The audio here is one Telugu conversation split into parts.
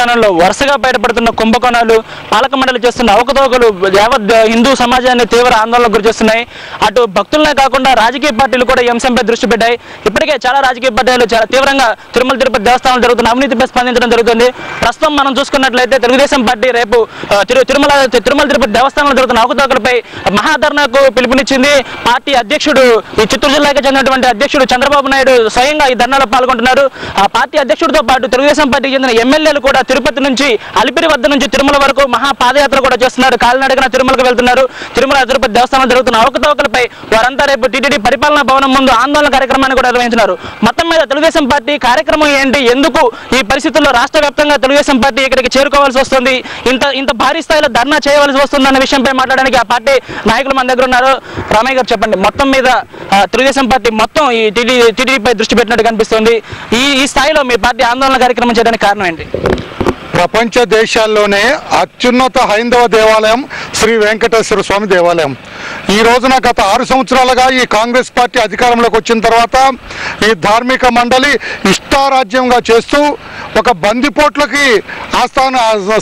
దేవస్థానంలో వరుసగా బయటపడుతున్న కుంభకోణాలు, పాలక మండలి చేస్తున్న అవకతవకలు యావత్ హిందూ సమాజాన్ని తీవ్ర ఆందోళనకు గురిచేస్తున్నాయి. అటు భక్తులనే కాకుండా రాజకీయ పార్టీలు కూడా ఈ అంశంపై దృష్టి పెట్టాయి. ఇప్పటికే చాలా రాజకీయ పార్టీలు చాలా తీవ్రంగా తిరుమల తిరుపతి దేవస్థానం జరుగుతున్న అవినీతిపై స్పందించడం జరుగుతుంది. ప్రస్తుతం మనం చూసుకున్నట్లయితే తెలుగుదేశం పార్టీ రేపు తిరుమల తిరుపతి దేవస్థానంలో జరుగుతున్న అవకతవకలపై మహాధర్నాకు పిలుపునిచ్చింది. పార్టీ అధ్యక్షుడు, ఈ చిత్తూరు జిల్లాకి చెందినటువంటి అధ్యక్షుడు చంద్రబాబు నాయుడు స్వయంగా ఈ ధర్నాలో పాల్గొంటున్నారు. ఆ పార్టీ అధ్యక్షుడితో పాటు తెలుగుదేశం పార్టీకి చెందిన ఎమ్మెల్యేలు కూడా తిరుపతి నుంచి అలిపిరి వద్ద నుంచి తిరుమల వరకు మహా పాదయాత్ర కూడా చేస్తున్నారు. కాలినడకన తిరుమలకు వెళ్తున్నారు. తిరుమల తిరుపతి దేవస్థానం జరుగుతున్న అవకతవకలపై వారంతా రేపు టీటీడీ పరిపాలనా భవనం ముందు ఆందోళన కార్యక్రమాన్ని కూడా నిర్వహించినారు. మొత్తం మీద తెలుగుదేశం పార్టీ కార్యక్రమం ఏంటి, ఎందుకు ఈ పరిస్థితుల్లో రాష్ట్ర వ్యాప్తంగా తెలుగుదేశం పార్టీ ఇక్కడికి చేరుకోవాల్సి వస్తుంది, ఇంత భారీ స్థాయిలో ధర్నా చేయవలసి వస్తుంది అన్న విషయంపై మాట్లాడడానికి ఆ పార్టీ నాయకులు మన దగ్గర ఉన్నారు. రామయ్య గారు చెప్పండి, మొత్తం మీద తెలుగుదేశం పార్టీ మొత్తం ఈ టీటీడీపై దృష్టి పెట్టినట్టు కనిపిస్తుంది. ఈ స్థాయిలో మీ పార్టీ ఆందోళన కార్యక్రమం చేయడానికి కారణం ఏంటి? ప్రపంచ దేశాల్లోనే అత్యున్నత హైందవ దేవాలయం శ్రీ వెంకటేశ్వర స్వామి దేవాలయం. ఈ రోజున గత 6 సంవత్సరాలుగా ఈ కాంగ్రెస్ పార్టీ అధికారంలోకి వచ్చిన తర్వాత ఈ ధార్మిక మండలి ఇష్టారాజ్యంగా చేస్తూ ఒక బందిపోట్లకి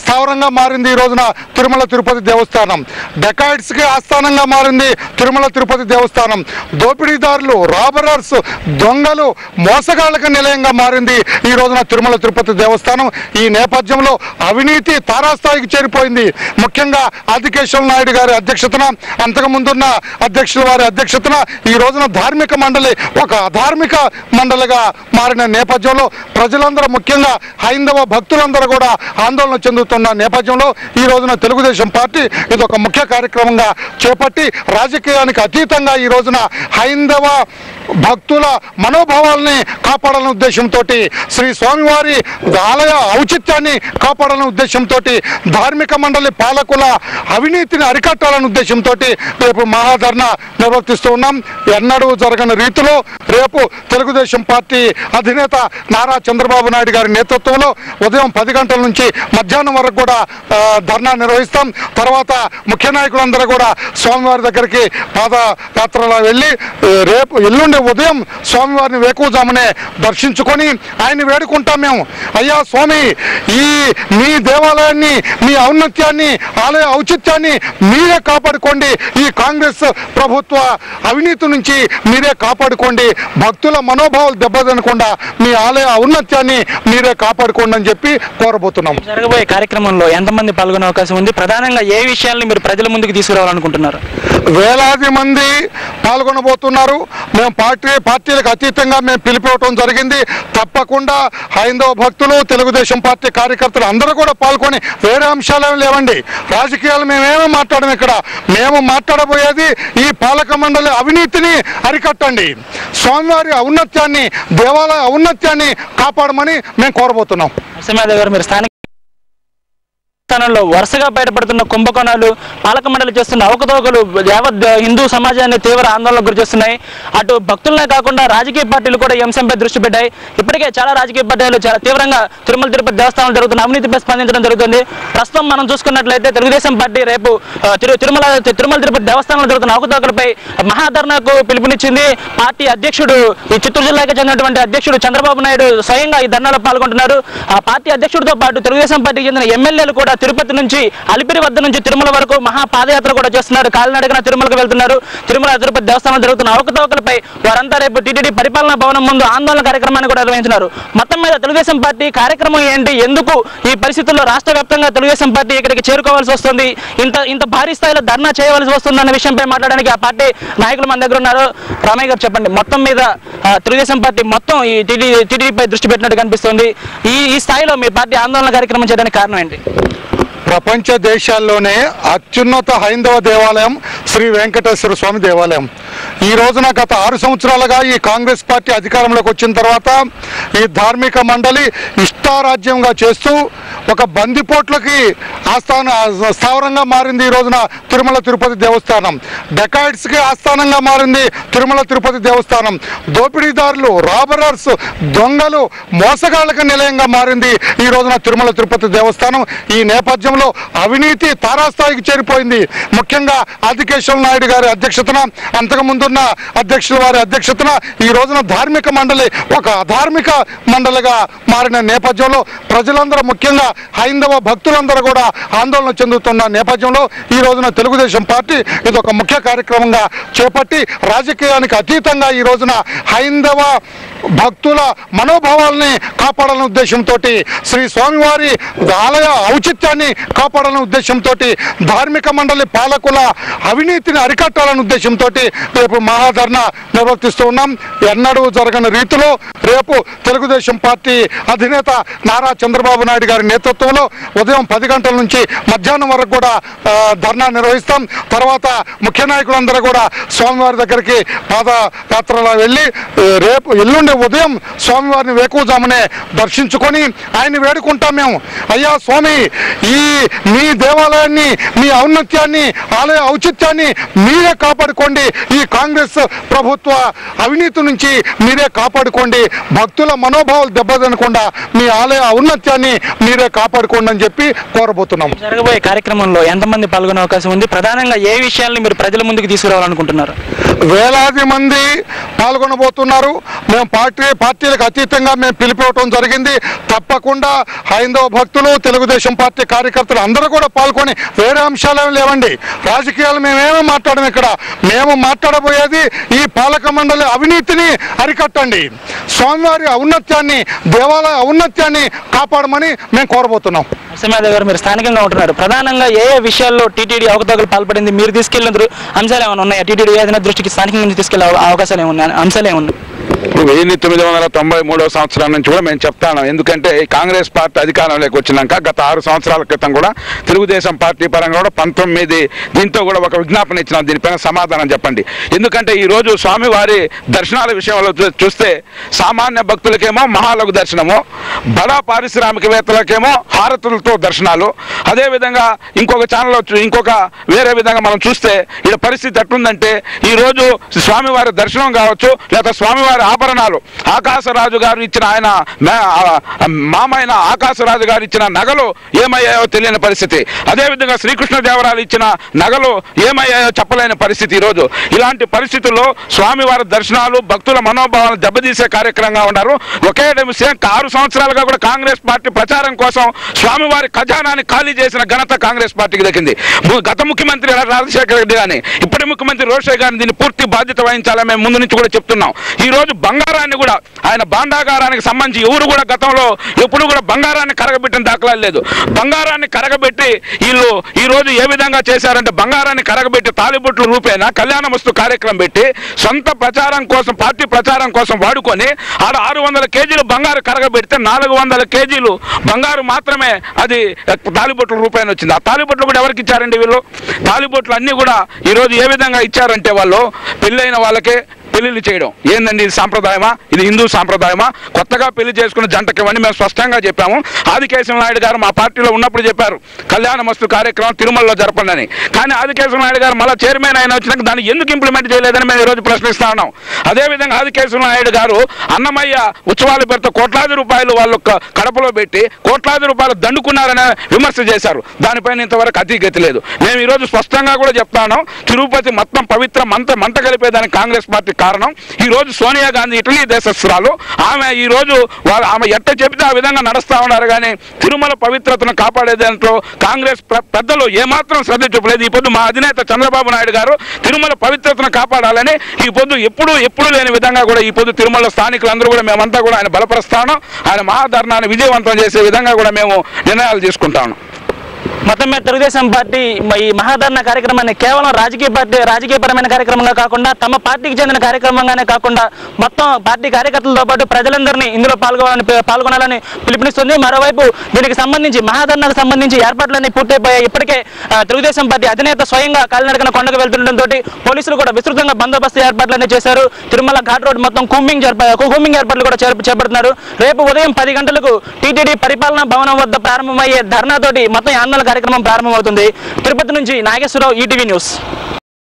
స్థావరంగా మారింది. ఈ రోజున తిరుమల తిరుపతి దేవస్థానం డెకాయిడ్స్కి ఆస్థానంగా మారింది. తిరుమల తిరుపతి దేవస్థానం దోపిడీదారులు, రాబరర్స్, దొంగలు, మోసగాళ్లకు నిలయంగా మారింది ఈ రోజున తిరుమల తిరుపతి దేవస్థానం. ఈ నేపథ్యంలో అవినీతి తారాస్థాయికి చేరిపోయింది. ముఖ్యంగా ఆదికేశవ నాయుడు గారి అధ్యక్షతన, అంతకుముందున్న అధ్యక్షుల వారి అధ్యక్షతన ఈ రోజున ధార్మిక మండలి ఒక అధార్మిక మండలిగా మారిన నేపథ్యంలో ప్రజలందరూ, ముఖ్యంగా హైందవ భక్తులందరూ కూడా ఆందోళన చెందుతున్న నేపథ్యంలో ఈ రోజున తెలుగుదేశం పార్టీ ఇది ఒక ముఖ్య కార్యక్రమంగా చేపట్టి రాజకీయానికి అతీతంగా ఈ రోజున హైందవ భక్తుల మనోభావాల్ని కాపాడాలనే ఉద్దేశంతో, శ్రీ స్వామివారి ఆలయ ఔచిత్యాన్ని కాపాడాలనే ఉద్దేశంతో, ధార్మిక మండలి పాలకుల అవినీతిని అరికట్టాలనే ఉద్దేశంతో రేపు మహాధర్నా నిర్వర్తిస్తూ ఉన్నాం. ఎన్నడూ జరగని రీతిలో రేపు తెలుగుదేశం పార్టీ అధినేత నారా చంద్రబాబు నాయుడు గారి నేతృత్వంలో ఉదయం 10 గంటల నుంచి మధ్యాహ్నం వరకు కూడా ధర్నా నిర్వహిస్తాం. తర్వాత ముఖ్య నాయకులందరూ కూడా స్వామివారి దగ్గరికి పాదయాత్రలో వెళ్ళి రేపు ఎల్లుండి ఉదయం స్వామివారిని వేకువజామునే దర్శించుకొని ఆయన్ని వేడుకుంటాం. మేము, అయ్యా స్వామి, మీ దేవాలయాన్ని, మీ ఔన్నత్యాన్ని, ఆలయ ఔచిత్యాన్ని మీరే కాపాడుకోండి. ఈ కాంగ్రెస్ ప్రభుత్వ అవినీతి నుంచి మీరే కాపాడుకోండి. భక్తుల మనోభావాలు దెబ్బతినకుండా మీ ఆలయ ఔన్నత్యాన్ని మీరే కాపాడుకోండి అని చెప్పి కోరబోతున్నాం. జరగబోయే కార్యక్రమంలో ఎంతమంది పాల్గొనే అవకాశం ఉంది? ప్రధానంగా ఏ విషయాల్ని మీరు ప్రజల ముందుకు తీసుకురావాలనుకుంటున్నారు? వేలాది మంది పాల్గొనబోతున్నారు. మేము పార్టీలకు అతీతంగా మేము పిలిపివ్వటం జరిగింది. తప్పకుండా హైందవ భక్తులు, తెలుగుదేశం పార్టీ కార్యకర్తలు అందరూ కూడా పాల్గొని, వేరే అంశాలు లేవండి, రాజకీయాలు మేమేమో మాట్లాడము. ఇక్కడ మేము మాట్లాడబోయేది ఈ పాలక మండలి అవినీతిని అరికట్టండి, స్వామివారి ఔన్నత్యాన్ని, దేవాలయ ఔన్నత్యాన్ని కాపాడమని మేము కోరబోతున్నాం. మీరు స్థానిక స్థానంలో వరుసగా బయటపడుతున్న కుంభకోణాలు, పాలక మండలి చేస్తున్న అవకతవకలు యావత్ హిందూ సమాజాన్ని తీవ్ర ఆందోళనకు గురిచేస్తున్నాయి. అటు భక్తులనే కాకుండా రాజకీయ పార్టీలు కూడా ఈ అంశంపై దృష్టి పెట్టాయి. ఇప్పటికే చాలా రాజకీయ పార్టీలు చాలా తీవ్రంగా తిరుమల తిరుపతి దేవస్థానం జరుగుతున్న అవినీతిపై స్పందించడం జరుగుతుంది. ప్రస్తుతం మనం చూసుకున్నట్లయితే తెలుగుదేశం పార్టీ రేపు తిరుమల తిరుపతి దేవస్థానంలో జరుగుతున్న అవకతవకలపై మహాధర్నాకు పిలుపునిచ్చింది. పార్టీ అధ్యక్షుడు, ఈ చిత్తూరు జిల్లాకి చెందినటువంటి అధ్యక్షుడు చంద్రబాబు నాయుడు స్వయంగా ఈ ధర్నాలో పాల్గొంటున్నారు. ఆ పార్టీ అధ్యక్షుడితో పాటు తెలుగుదేశం పార్టీకి చెందిన ఎమ్మెల్యేలు కూడా తిరుపతి నుంచి అలిపిరి వద్ద నుంచి తిరుమల వరకు మహా పాదయాత్ర కూడా చేస్తున్నారు. కాలినడకన తిరుమలకు వెళ్తున్నారు. తిరుమల తిరుపతి దేవస్థానం జరుగుతున్న అవకతవకలపై వారంతా రేపు టీటీడీ పరిపాలనా భవనం ముందు ఆందోళన కార్యక్రమాన్ని కూడా నిర్వహించినారు. మొత్తం మీద తెలుగుదేశం పార్టీ కార్యక్రమం ఏంటి, ఎందుకు ఈ పరిస్థితుల్లో రాష్ట్ర వ్యాప్తంగా తెలుగుదేశం పార్టీ ఇక్కడికి చేరుకోవాల్సి వస్తుంది, ఇంత భారీ స్థాయిలో ధర్నా చేయవలసి వస్తుంది అన్న విషయంపై మాట్లాడడానికి ఆ పార్టీ నాయకులు మన దగ్గర ఉన్నారు. రామయ్య గారు చెప్పండి, మొత్తం మీద తెలుగుదేశం పార్టీ మొత్తం ఈ టీటీడీపై దృష్టి పెట్టినట్టు కనిపిస్తుంది. ఈ స్థాయిలో మీ పార్టీ ఆందోళన కార్యక్రమం చేయడానికి కారణం ఏంటి? ప్రపంచ దేశాల్లోనే అత్యున్నత హైందవ దేవాలయం శ్రీ వెంకటేశ్వర స్వామి దేవాలయం. ఈ రోజున గత 6 సంవత్సరాలుగా ఈ కాంగ్రెస్ పార్టీ అధికారంలోకి వచ్చిన తర్వాత ఈ ధార్మిక మండలి ఇష్టారాజ్యంగా చేస్తూ ఒక బందిపోట్లకి స్థావరంగా మారింది. ఈ రోజున తిరుమల తిరుపతి దేవస్థానం డెకాయిడ్స్కి ఆస్థానంగా మారింది. తిరుమల తిరుపతి దేవస్థానం దోపిడీదారులు, రాబరర్స్, దొంగలు, మోసగాళ్లకు నిలయంగా మారింది ఈ రోజున తిరుమల తిరుపతి దేవస్థానం. ఈ నేపథ్యంలో అవినీతి తారాస్థాయికి చేరిపోయింది. ముఖ్యంగా ఆదికేశవ నాయుడు గారి అధ్యక్షతన, అంతకుముందున్న అధ్యక్షుల వారి అధ్యక్షతన ఈ రోజున ధార్మిక మండలి ఒక అధార్మిక మండలిగా మారిన నేపథ్యంలో ప్రజలందరూ, ముఖ్యంగా హైందవ భక్తులందరూ కూడా ఆందోళన చెందుతున్న నేపథ్యంలో ఈ రోజున తెలుగుదేశం పార్టీ ఇది ఒక ముఖ్య కార్యక్రమంగా చేపట్టి రాజకీయానికి అతీతంగా ఈ రోజున హైందవ భక్తుల మనోభావాల్ని కాపాడాలనే ఉద్దేశంతో శ్రీ స్వామివారి ఆలయ ఔచిత్యాన్ని కాపాడాలనే ఉద్దేశంతో ధార్మిక మండలి పాలకుల అవినీతిని అరికట్టాలనే ఉద్దేశంతో రేపు మహాధర్నా నిర్వర్తిస్తూ ఉన్నాం. ఎన్నడూ జరగని రీతిలో రేపు తెలుగుదేశం పార్టీ అధినేత నారా చంద్రబాబు నాయుడు గారి నేతృత్వంలో ఉదయం 10 గంటల నుంచి మధ్యాహ్నం వరకు కూడా ధర్నా నిర్వహిస్తాం. తర్వాత ముఖ్య నాయకులందరూ కూడా స్వామివారి దగ్గరికి పాదయాత్రలో వెళ్ళి రేపు ఎల్లుండి ఉదయం స్వామివారిని వేకువజామునే దర్శించుకొని ఆయన్ని వేడుకుంటాం. మేము అయ్యా స్వామి, ఈ మీ దేవాలయాన్ని, మీ ఔన్నత్యాన్ని, ఆలయ ఔచిత్యాన్ని మీరే కాపాడుకోండి. ఈ కాంగ్రెస్ ప్రభుత్వ అవినీతి నుంచి మీరే కాపాడుకోండి. భక్తుల మనోభావాలు దెబ్బతినకుండా మీ ఆలయ ఔన్నత్యాన్ని మీరే కాపాడుకోండి అని చెప్పి కోరబోతున్నాం. జరగబోయే కార్యక్రమంలో ఎంతమంది పాల్గొనే అవకాశం ఉంది? ప్రధానంగా ఏ విషయాల్ని మీరు ప్రజల ముందుకు తీసుకురావాలనుకుంటున్నారు? వేలాది మంది పాల్గొనబోతున్నారు. మేము పార్టీలకు అతీతంగా మేము పిలిపివ్వటం జరిగింది. తప్పకుండా హైందవ భక్తులు, తెలుగుదేశం పార్టీ కార్యకర్తలు అందరూ కూడా పాల్గొని, వేరే అంశాలు లేవండి, రాజకీయాలు మేమేమీ మాట్లాడము. ఇక్కడ మేము మాట్లాడబోయేది ఈ పాలక మండలి అవినీతిని అరికట్టండి, స్వామివారి ఔన్నత్యాన్ని, దేవాలయ ఔన్నత్యాన్ని కాపాడమని మేము కోరబోతున్నాం. నరసింహాదేవి గారు, మీరు స్థానికంగా ఉంటున్నారు. ప్రధానంగా ఏ విషయాల్లో టీటీడీ అవకతవకలు పాల్పడింది? మీరు తీసుకెళ్ళిన అంశాలు ఏమైనా ఉన్నాయా? టీటీడీ ఏదైనా దృష్టికి స్థానికంగా నుంచి తీసుకెళ్లే అవకాశాలు ఏమున్నాయి, అంశాలు ఏమున్నాయి? 1993 సంవత్సరం నుంచి కూడా మేము చెప్తాను. ఎందుకంటే కాంగ్రెస్ పార్టీ అధికారంలోకి వచ్చినాక గత 6 సంవత్సరాల క్రితం కూడా తెలుగుదేశం పార్టీ పరంగా కూడా 19 దీంతో కూడా ఒక విజ్ఞాపన ఇచ్చినాం. దీనిపైన సమాధానం చెప్పండి. ఎందుకంటే ఈరోజు స్వామివారి దర్శనాల విషయంలో చూస్తే సామాన్య భక్తులకేమో మహాలఘు దర్శనము, బడా పారిశ్రామికవేత్తలకేమో హారతులతో దర్శనాలు, అదేవిధంగా ఇంకొక ఛానల్ ఇంకొక వేరే విధంగా మనం చూస్తే ఇక్కడ పరిస్థితి ఎట్లుందంటే ఈరోజు స్వామివారి దర్శనం కావచ్చు, లేదా స్వామివారి ఆభరణాలు, ఆకాశరాజు గారు ఇచ్చిన ఆయన మామైన ఆకాశరాజు గారు ఇచ్చిన నగలు ఏమయ్యాయో తెలియని పరిస్థితి, అదేవిధంగా శ్రీకృష్ణదేవరాయలు ఇచ్చిన నగలు ఏమయ్యాయో చెప్పలేని పరిస్థితి. ఈరోజు ఇలాంటి పరిస్థితుల్లో స్వామివారి దర్శనాలు భక్తుల మనోభావాలను దెబ్బతీసే కార్యక్రమంగా ఉన్నారు. ఒకే విషయం, 6 సంవత్సరాలుగా కూడా కాంగ్రెస్ పార్టీ ప్రచారం కోసం స్వామివారి ఖజానాన్ని ఖాళీ చేసిన ఘనత కాంగ్రెస్ పార్టీకి దక్కింది. గత ముఖ్యమంత్రి రాజశేఖర రెడ్డి కానీ ఇప్పటి ముఖ్యమంత్రి రోషయ్య గారిని దీన్ని పూర్తి బాధ్యత వహించాలని మేము ముందు నుంచి కూడా చెప్తున్నాం. ఈ రోజు బంగారాన్ని కూడా ఆయన భాండాగారానికి సంబంధించి ఎవరు కూడా గతంలో ఎప్పుడు కూడా బంగారాన్ని కరగబెట్టిన దాఖలాలు లేదు. బంగారాన్ని కరగబెట్టి వీళ్ళు ఈ రోజు ఏ విధంగా చేశారంటే బంగారాన్ని కరగబెట్టి తాలిబొట్లు రూపేనా కళ్యాణ వస్తు కార్యక్రమం పెట్టి సొంత ప్రచారం కోసం, పార్టీ ప్రచారం కోసం వాడుకొని ఆడ 600 కేజీలు బంగారు కరగబెడితే 400 కేజీలు బంగారు మాత్రమే అది తాలిబొట్ల రూపాయన వచ్చింది. ఆ తాలిబొట్లు కూడా ఎవరికి ఇచ్చారండి వీళ్ళు? తాలిబొట్లు అన్నీ కూడా ఈరోజు ఏ విధంగా ఇచ్చారంటే వాళ్ళు పెళ్ళైన వాళ్ళకే పెళ్లిళ్ళు చేయడం ఏందండి? ఇది సాంప్రదాయమా? ఇది హిందూ సాంప్రదాయమా? కొత్తగా పెళ్లి చేసుకున్న జంటకి ఇవన్నీ మేము స్పష్టంగా చెప్పాము. ఆదికేశవ నాయుడు గారు మా పార్టీలో ఉన్నప్పుడు చెప్పారు కళ్యాణ మస్తు కార్యక్రమం తిరుమలలో జరపండి అని. కానీ ఆదికేశవ నాయుడు గారు మళ్ళీ చైర్మన్ అయిన వచ్చినాక దాన్ని ఎందుకు ఇంప్లిమెంట్ చేయలేదని మేము ఈరోజు ప్రశ్నిస్తా ఉన్నాం. అదేవిధంగా ఆదికేశవ నాయుడు గారు అన్నమయ్య ఉత్సవాలు పెడితే కోట్లాది రూపాయలు వాళ్ళు కడపలో పెట్టి కోట్లాది రూపాయలు దండుకున్నారనే విమర్శ చేశారు. దానిపైన ఇంతవరకు అతిగతి లేదు. మేము ఈరోజు స్పష్టంగా కూడా చెప్తాను, తిరుపతి మొత్తం పవిత్ర మంట కలిపేదానికి కాంగ్రెస్ పార్టీ కారణం. ఈ రోజు సోనియా గాంధీ ఇటలీ దేశస్తురాలు. ఆమె ఈ రోజు ఆమె ఎట్ట చెబితే ఆ విధంగా నడుస్తా ఉన్నారు. కానీ తిరుమల పవిత్రతను కాపాడే దాంట్లో కాంగ్రెస్ పెద్దలు ఏమాత్రం శ్రద్ధ చూపలేదు. ఈ పొద్దు మా అధినేత చంద్రబాబు నాయుడు గారు తిరుమల పవిత్రతను కాపాడాలని ఈ పొద్దు ఎప్పుడు లేని విధంగా కూడా ఈ పొద్దు తిరుమల స్థానికులందరూ కూడా మేమంతా కూడా ఆయన బలపరుస్తాను. ఆయన మహాధర్నాన్ని విజయవంతం చేసే విధంగా కూడా మేము నిర్ణయాలు తీసుకుంటాము. మొత్తం మీద తెలుగుదేశం పార్టీ ఈ మహాధర్నా కార్యక్రమాన్ని కేవలం రాజకీయపరమైన కార్యక్రమంగా కాకుండా తమ పార్టీకి చెందిన కార్యక్రమంగానే కాకుండా మొత్తం పార్టీ కార్యకర్తలతో పాటు ప్రజలందరినీ ఇందులో పాల్గొనాలని పిలుపునిస్తుంది. మరోవైపు దీనికి సంబంధించి మహాధర్నాకు సంబంధించి ఏర్పాట్లన్నీ పూర్తయిపోయాయి. ఇప్పటికే తెలుగుదేశం పార్టీ అధినేత స్వయంగా కాలినడకన కొండకు వెళ్తుండటంతో పోలీసులు కూడా విస్తృతంగా బందోబస్తు ఏర్పాట్లన్నీ చేశారు. తిరుమల ఘాట్ రోడ్ మొత్తం కూంబింగ్ ఏర్పాట్లు కూడా చేపడుతున్నారు. రేపు ఉదయం 10 గంటలకు టీటీడీ పరిపాలనా భవనం వద్ద ప్రారంభమయ్యే ధర్నాతోటి మొత్తం ఆందోళన కార్యక్రమం ప్రారంభమవుతుంది. తిరుపతి నుంచి నాగేశ్వరరావు, ఈటీవీ న్యూస్.